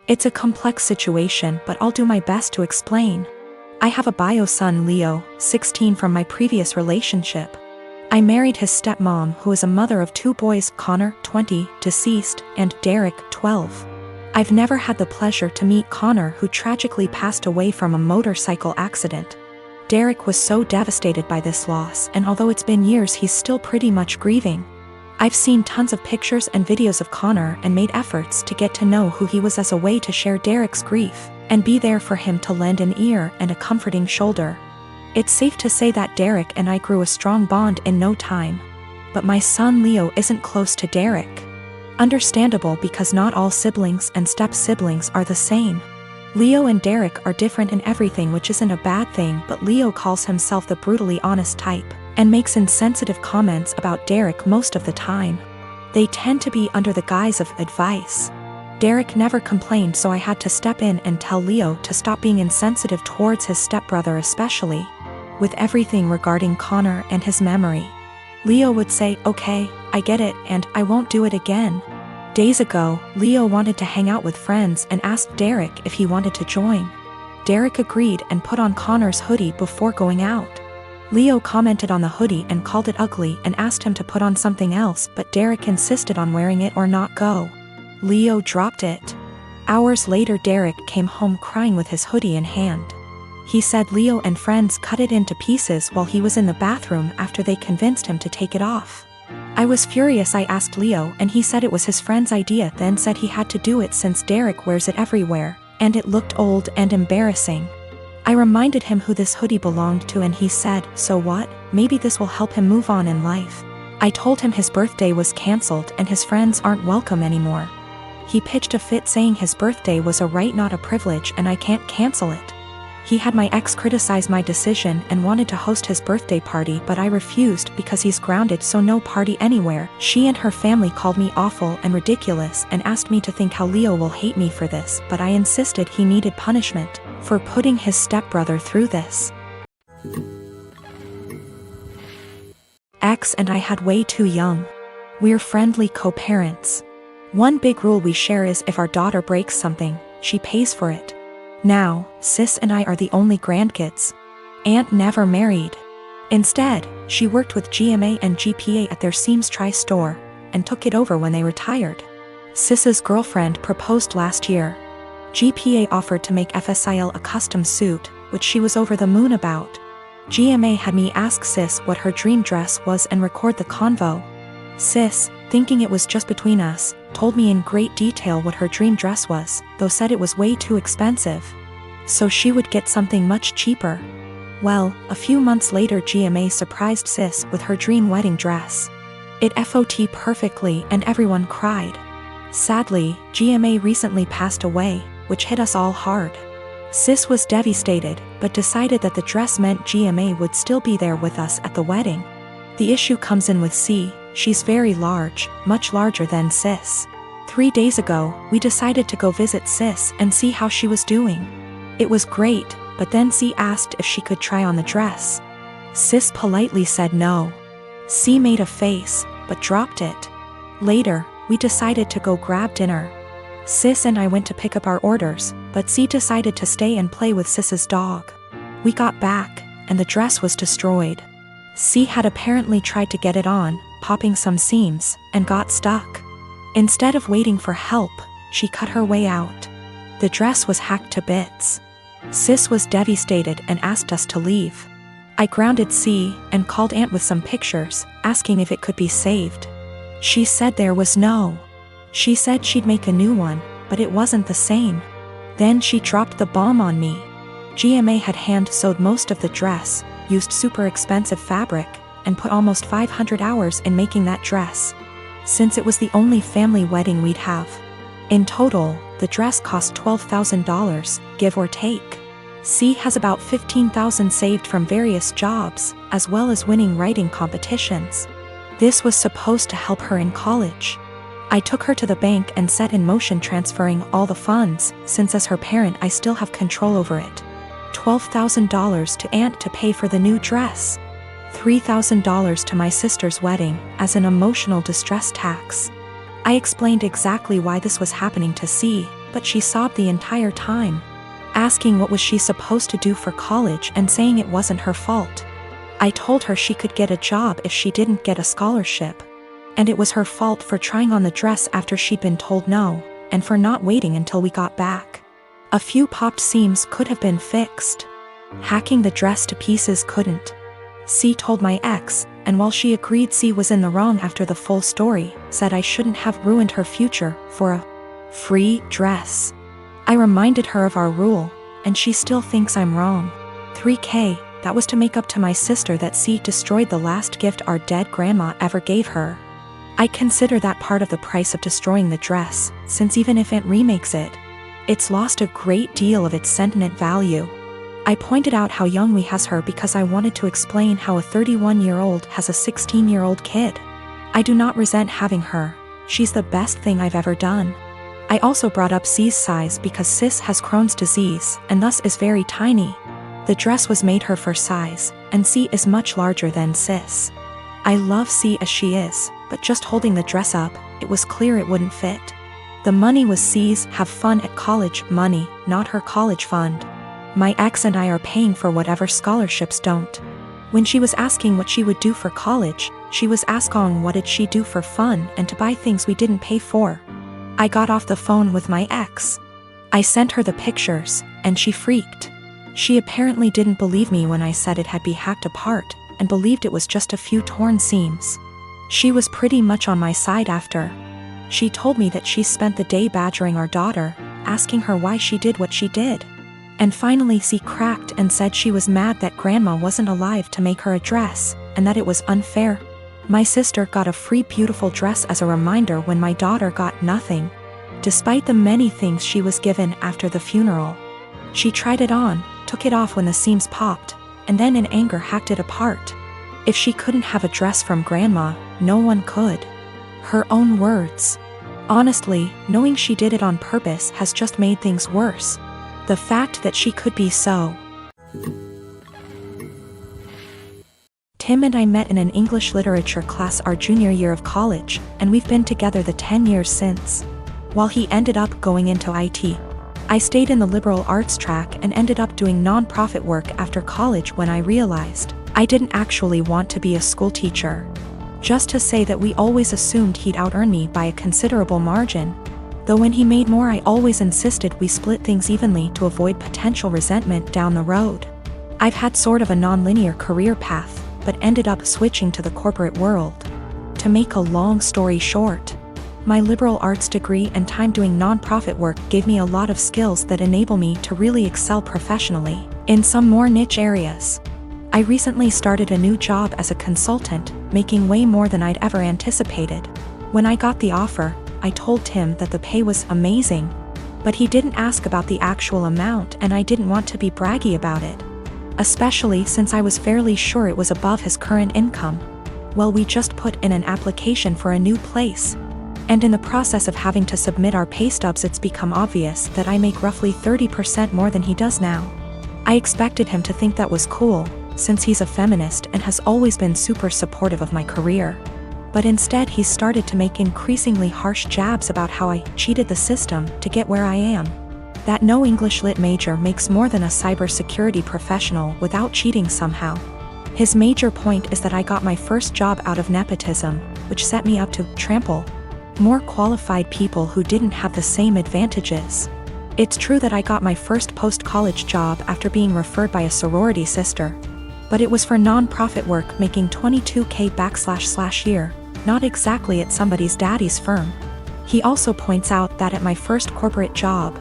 It's a complex situation, but I'll do my best to explain. I have a bio son, Leo, 16, from my previous relationship. I married his stepmom, who is a mother of 2 boys, Connor, 20, deceased, and Derek, 12. I've never had the pleasure to meet Connor, who tragically passed away from a motorcycle accident. Derek was so devastated by this loss, and although it's been years, he's still pretty much grieving. I've seen tons of pictures and videos of Connor and made efforts to get to know who he was as a way to share Derek's grief and be there for him, to lend an ear and a comforting shoulder. It's safe to say that Derek and I grew a strong bond in no time. But my son Leo isn't close to Derek. Understandable, because not all siblings and step-siblings are the same. Leo and Derek are different in everything, which isn't a bad thing, but Leo calls himself the brutally honest type and makes insensitive comments about Derek most of the time. They tend to be under the guise of advice. Derek never complained, so I had to step in and tell Leo to stop being insensitive towards his stepbrother, especially with everything regarding Connor and his memory. Leo would say, "Okay, I get it, and I won't do it again." Days ago, Leo wanted to hang out with friends and asked Derek if he wanted to join. Derek agreed and put on Connor's hoodie before going out. Leo commented on the hoodie and called it ugly and asked him to put on something else, but Derek insisted on wearing it or not go. Leo dropped it. Hours later, Derek came home crying with his hoodie in hand. He said Leo and friends cut it into pieces while he was in the bathroom after they convinced him to take it off. I was furious. I asked Leo, and he said it was his friend's idea, then said he had to do it since Derek wears it everywhere, and it looked old and embarrassing. I reminded him who this hoodie belonged to, and he said, "So what? Maybe this will help him move on in life." I told him his birthday was cancelled and his friends aren't welcome anymore. He pitched a fit saying his birthday was a right, not a privilege, and I can't cancel it. He had my ex criticize my decision and wanted to host his birthday party, but I refused because he's grounded, so no party anywhere. She and her family called me awful and ridiculous and asked me to think how Leo will hate me for this, but I insisted he needed punishment for putting his stepbrother through this. Ex and I had way too young. We're friendly co-parents. One big rule we share is if our daughter breaks something, she pays for it. Now, sis and I are the only grandkids. Aunt never married. Instead, she worked with GMA and GPA at their Seams Tri-store and took it over when they retired. Sis's girlfriend proposed last year. GPA offered to make FSIL a custom suit, which she was over the moon about. GMA had me ask Sis what her dream dress was and record the convo. Sis, thinking it was just between us, told me in great detail what her dream dress was, though said it was way too expensive. So she would get something much cheaper. Well, a few months later, GMA surprised Sis with her dream wedding dress. It FOT perfectly and everyone cried. Sadly, GMA recently passed away, which hit us all hard. Sis was devastated, but decided that the dress meant GMA would still be there with us at the wedding. The issue comes in with C. She's very large, much larger than Sis. 3 days ago, we decided to go visit Sis and see how she was doing. It was great, but then C asked if she could try on the dress. Sis politely said no. C made a face, but dropped it. Later, we decided to go grab dinner. Sis and I went to pick up our orders, but C decided to stay and play with Sis's dog. We got back, and the dress was destroyed. C had apparently tried to get it on, popping some seams, and got stuck. Instead of waiting for help, she cut her way out. The dress was hacked to bits. Sis was devastated and asked us to leave. I grounded C and called Aunt with some pictures, asking if it could be saved. She said there was no. She said she'd make a new one, but it wasn't the same. Then she dropped the bomb on me. GMA had hand-sewed most of the dress, used super expensive fabric, and put almost 500 hours in making that dress, since it was the only family wedding we'd have. In total, the dress cost $12,000, give or take. C has about $15,000 saved from various jobs, as well as winning writing competitions. This was supposed to help her in college. I took her to the bank and set in motion transferring all the funds, since as her parent I still have control over it. $12,000 to Aunt to pay for the new dress. $3,000 to my sister's wedding, as an emotional distress tax. I explained exactly why this was happening to C, but she sobbed the entire time, asking what was she supposed to do for college and saying it wasn't her fault. I told her she could get a job if she didn't get a scholarship, and it was her fault for trying on the dress after she'd been told no, and for not waiting until we got back. A few popped seams could have been fixed. Hacking the dress to pieces couldn't. C told my ex, and while she agreed C was in the wrong after the full story, said I shouldn't have ruined her future for a free dress. I reminded her of our rule, and she still thinks I'm wrong. $3,000, that was to make up to my sister that C destroyed the last gift our dead grandma ever gave her. I consider that part of the price of destroying the dress, since even if Aunt remakes it, it's lost a great deal of its sentiment value. I pointed out how young we has her because I wanted to explain how a 31-year-old has a 16-year-old kid. I do not resent having her, she's the best thing I've ever done. I also brought up C's size because Sis has Crohn's disease and thus is very tiny. The dress was made her for size, and C is much larger than Sis. I love C as she is, but just holding the dress up, it was clear it wouldn't fit. The money was C's have fun at college money, not her college fund. My ex and I are paying for whatever scholarships don't. When she was asking what she would do for college, she was asking what did she do for fun and to buy things we didn't pay for. I got off the phone with my ex. I sent her the pictures, and she freaked. She apparently didn't believe me when I said it had been hacked apart, and believed it was just a few torn seams. She was pretty much on my side after. She told me that she spent the day badgering our daughter, asking her why she did what she did. And finally she cracked and said she was mad that grandma wasn't alive to make her a dress, and that it was unfair. My sister got a free beautiful dress as a reminder when my daughter got nothing, despite the many things she was given after the funeral. She tried it on, took it off when the seams popped, and then in anger hacked it apart. If she couldn't have a dress from grandma, no one could. Her own words. Honestly, knowing she did it on purpose has just made things worse. The fact that she could be so. Tim and I met in an English literature class our junior year of college, and we've been together the 10 years since. While he ended up going into IT, I stayed in the liberal arts track and ended up doing non-profit work after college when I realized I didn't actually want to be a school teacher. Just to say that we always assumed he'd out-earn me by a considerable margin. Though when he made more I always insisted we split things evenly to avoid potential resentment down the road. I've had sort of a non-linear career path, but ended up switching to the corporate world. To make a long story short, my liberal arts degree and time doing non-profit work gave me a lot of skills that enable me to really excel professionally in some more niche areas. I recently started a new job as a consultant, making way more than I'd ever anticipated. When I got the offer, I told Tim that the pay was amazing, but he didn't ask about the actual amount and I didn't want to be braggy about it, especially since I was fairly sure it was above his current income. Well, we just put in an application for a new place, and in the process of having to submit our pay stubs it's become obvious that I make roughly 30% more than he does now. I expected him to think that was cool, since he's a feminist and has always been super supportive of my career. But instead he started to make increasingly harsh jabs about how I cheated the system to get where I am. That no English Lit major makes more than a cybersecurity professional without cheating somehow. His major point is that I got my first job out of nepotism, which set me up to trample more qualified people who didn't have the same advantages. It's true that I got my first post-college job after being referred by a sorority sister, but it was for non-profit work making $22,000 year, not exactly at somebody's daddy's firm. He also points out that at my first corporate job,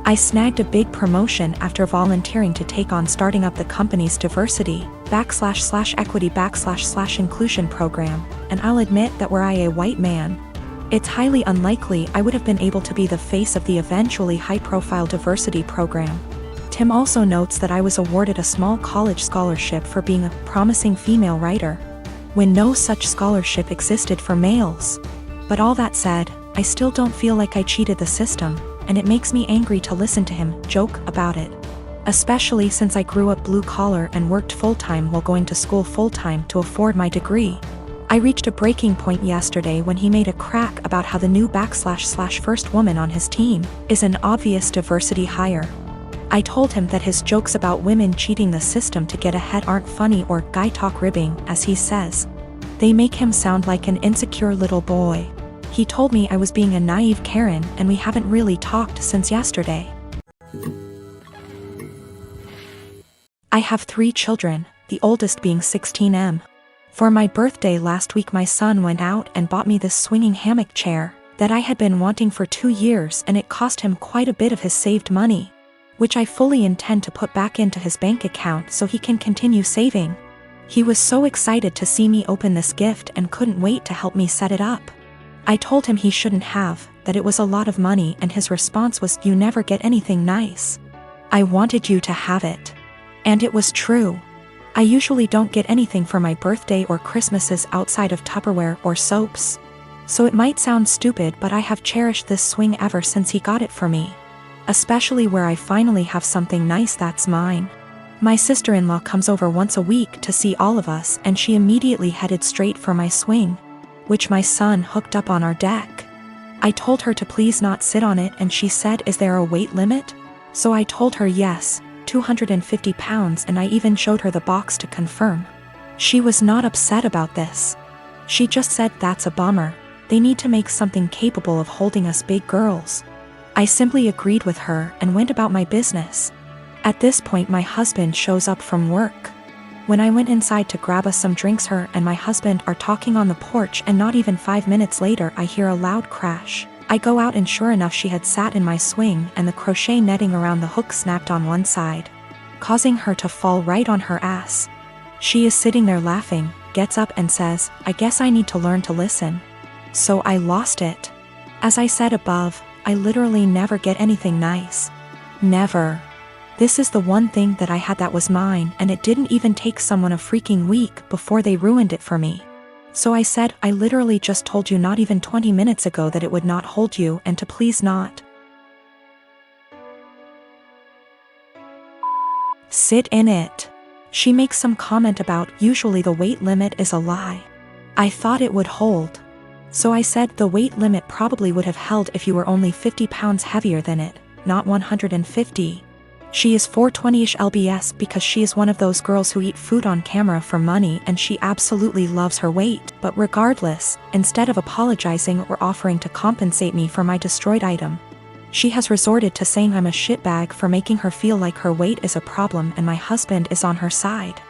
I snagged a big promotion after volunteering to take on starting up the company's diversity/equity/inclusion program, and I'll admit that were I a white man, it's highly unlikely I would have been able to be the face of the eventually high-profile diversity program. Tim also notes that I was awarded a small college scholarship for being a promising female writer, when no such scholarship existed for males. But all that said, I still don't feel like I cheated the system, and it makes me angry to listen to him joke about it. Especially since I grew up blue-collar and worked full-time while going to school full-time to afford my degree. I reached a breaking point yesterday when he made a crack about how the new / first woman on his team is an obvious diversity hire. I told him that his jokes about women cheating the system to get ahead aren't funny or guy talk ribbing, as he says. They make him sound like an insecure little boy. He told me I was being a naive Karen and we haven't really talked since yesterday. I have 3 children, the oldest being 16M. For my birthday last week my son went out and bought me this swinging hammock chair that I had been wanting for 2 years, and it cost him quite a bit of his saved money, which I fully intend to put back into his bank account so he can continue saving. He was so excited to see me open this gift and couldn't wait to help me set it up. I told him he shouldn't have, that it was a lot of money, and his response was, "You never get anything nice. I wanted you to have it." And it was true. I usually don't get anything for my birthday or Christmases outside of Tupperware or soaps. So it might sound stupid, but I have cherished this swing ever since he got it for me. Especially where I finally have something nice that's mine. My sister-in-law comes over once a week to see all of us, and she immediately headed straight for my swing, which my son hooked up on our deck. I told her to please not sit on it, and she said, "Is there a weight limit?" So I told her yes, 250 pounds, and I even showed her the box to confirm. She was not upset about this. She just said, "That's a bummer. They need to make something capable of holding us big girls." I simply agreed with her and went about my business. At this point my husband shows up from work. When I went inside to grab us some drinks, her and my husband are talking on the porch, and not even 5 minutes later I hear a loud crash. I go out and sure enough she had sat in my swing and the crochet netting around the hook snapped on one side, causing her to fall right on her ass. She is sitting there laughing, gets up and says, "I guess I need to learn to listen." So I lost it. As I said above, I literally never get anything nice. Never. This is the one thing that I had that was mine, and it didn't even take someone a freaking week before they ruined it for me. So I said, "I literally just told you not even 20 minutes ago that it would not hold you, and to please not sit in it." She makes some comment about, "Usually the weight limit is a lie. I thought it would hold." So I said the weight limit probably would have held if you were only 50 pounds heavier than it, not 150. She is 420-ish lbs because she is one of those girls who eat food on camera for money, and she absolutely loves her weight. But regardless, instead of apologizing or offering to compensate me for my destroyed item, she has resorted to saying I'm a shitbag for making her feel like her weight is a problem and my husband is on her side.